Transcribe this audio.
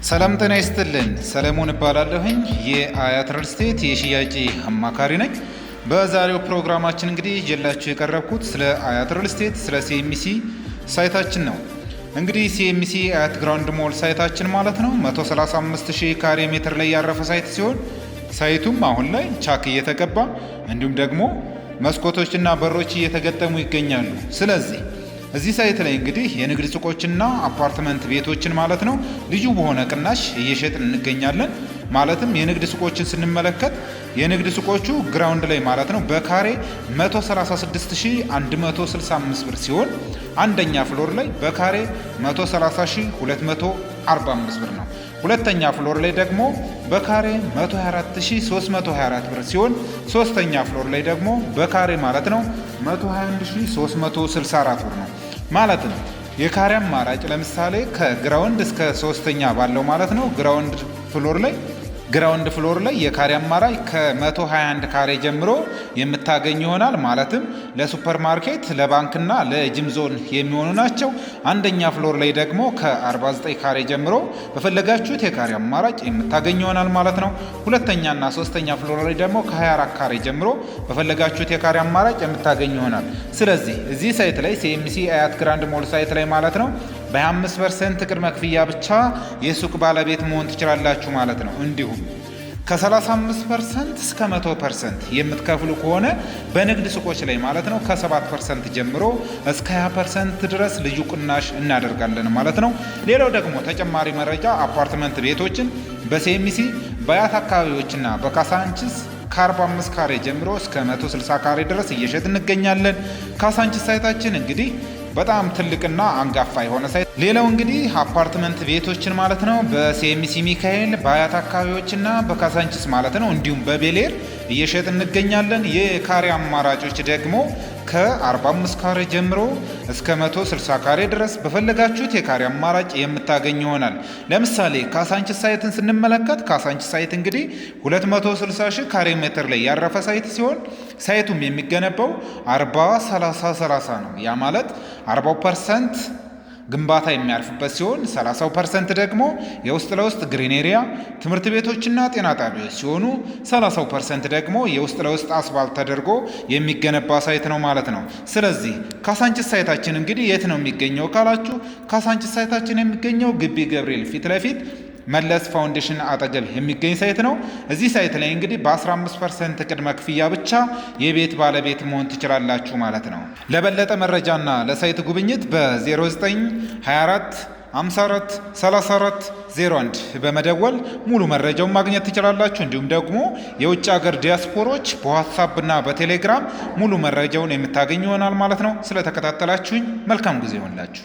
ሰላም ጤና ይስጥልን። ሰለሞን እባላለሁኝ የአያት ሪል ስቴት የሽያጭ አማካሪ ነኝ። በዛሬው ፕሮግራማችን እንግዲህ ይዤላችሁ የቀረብኩት ስለ አያት ሪል ስቴት ስለ ሲኤምሲ ሳይታችን ነው። እንግዲህ ሲኤምሲ አያት ግራውንድ ሞል ሳይታችን ማለት ነው 135000 ካሬ ሜትር ላይ ያረፈ ሳይት ሲሆን ሳይቱም አሁን ላይ ቻክ እየተቀባ እንዲሁም ደግሞ መስኮቶችና በሮች እየተገጠሙ ይገኛሉ። ስለዚህ እዚህ ሳይት ላይ እንግዲህ የንግድ ሱቆችና አፓርትመንት ቤቶችን ማለት ነው ልዩ በሆነ ቅናሽ እየሸጥን እንገኛለን። ማለትም የንግድ ሱቆችን ስንመለከት የንግድ ሱቆቹ ግራውንድ ላይ ማለት ነው በካሬ 136165 ብር ሲሆን አንደኛ ፍሎር ላይ በካሬ 130245 ብር ነው። ሁለተኛ ፍሎር ላይ ደግሞ በካሬ 124324 ብር ሲሆን ሶስተኛ ፍሎር ላይ ደግሞ በካሬ ማለት ነው 121364 ብር ነው። ማለትም የካሬ አማራጭ ለምሳሌ ከግራውንድ እስከ ሶስተኛ ባለው ማለት ነው ግራውንድ ፍሎር ላይ የካሬ አማራጭ ከ121 ካሬ ጀምሮ የምታገኝ ይሆናል። ማለትም ለሱፐር ማርኬት ለባንክና ለጂም ዞን የሚሆኑ ናቸው። አንደኛ ፍሎር ላይ ደግሞ ከ49 ካሬ ጀምሮ በፈለጋችሁት የካሬ አማራጭ የምታገኝ ይሆናል ማለት ነው። ሁለተኛና ሶስተኛ ፍሎር ላይ ደግሞ ከ24 ካሬ ጀምሮ በፈለጋችሁት የካሬ አማራጭ የምታገኝ ይሆናል። ስለዚህ እዚህ ሳይት ላይ ሲኤምሲ አያት ግራንድ ሞል ሳይት ላይ ማለት ነው በ25% ቅድመ ክፍያ ብቻ የሱቅ ባለቤት መሆን ትችላላችሁ ማለት ነው። እንዲሁም ከ35% እስከ 100% የምትከፍሉ ከሆነ በንግድ ሱቆች ላይ ማለት ነው ከ7% ጀምሮ እስከ 20% ድረስ ልዩ ቅናሽ እናደርጋለን ማለት ነው። ሌላው ደግሞ ተጨማሪ መረጃ አፓርትመንት ቤቶችን በሲኤምሲ በአያት አካባቢዎችና በካሳንችስ ከ45 ካሬ ጀምሮ እስከ 160 ካሬ ድረስ እየሸጥ እንገኛለን። ካሳንችስ ሳይታችን እንግዲህ በጣም ትልቅና አንጋፋ የሆነ ሳይት። ሌላው እንግዲህ አፓርትመንት ቤቶችን ማለት ነው በሲኤምሲ ሚካኤል በአያት አካባቢዎችና በካሳንችስ ማለት ነው እንዲሁም በቤሌር እየሸጥ እንገኛለን። የካሬ አማራጮች ደግሞ ከ45 ካሬ ጀምሮ እስከ 160 ካሬ ድረስ በፈለጋችሁት የካሬ አማራጭ የምታገኝ ይሆናል። ለምሳሌ ካሳንችስ ሳይትን ስንመለከት ካሳንችስ ሳይት እንግዲህ 260,000 ካሬ ሜትር ላይ ያረፈ ሳይት ሲሆን ሳይቱም የሚገነባው 40-30-30 ነው። ያ ማለት 40% ግንባታ የሚያርፍበት ሲሆን 30% ደግሞ የውስጥ ለውስጥ ግሪን ኤሪያ ትምህርት ቤቶችና ጤና ጣቢያዎች ሲሆኑ 30% ደግሞ የውስጥ ለውስጥ አስፋልት ተደርጎ የሚገነባ ሳይት ነው ማለት ነው። ስለዚህ ካሳንችስ ሳይታችን እንግዲህ የት ነው የሚገኘው ካላችሁ ካሳንችስ ሳይታችን የሚገኘው ግቢ ገብርኤል ፊት ለፊት መለስ ፋውንዴሽን አጠገብ የሚገኝ ሳይት ነው። እዚህ ሳይት ላይ እንግዲህ በ15% ቅድመ ክፍያ ብቻ የቤት ባለቤት መሆን ትችላላችሁ ማለት ነው። ለበለጠ መረጃና ለሳይት ጉብኝት በ0924 54 34 01 በመደወል ሙሉ መረጃውን ማግኘት ትችላላችሁ። እንዲሁም ደግሞ የውጭ ሀገር ዲያስፖሮች በዋትሳፕ እና በቴሌግራም ሙሉ መረጃውን የምታገኙ ይሆናል ማለት ነው። ስለተከታተላችሁኝ መልካም ጊዜ ይሆንላችሁ።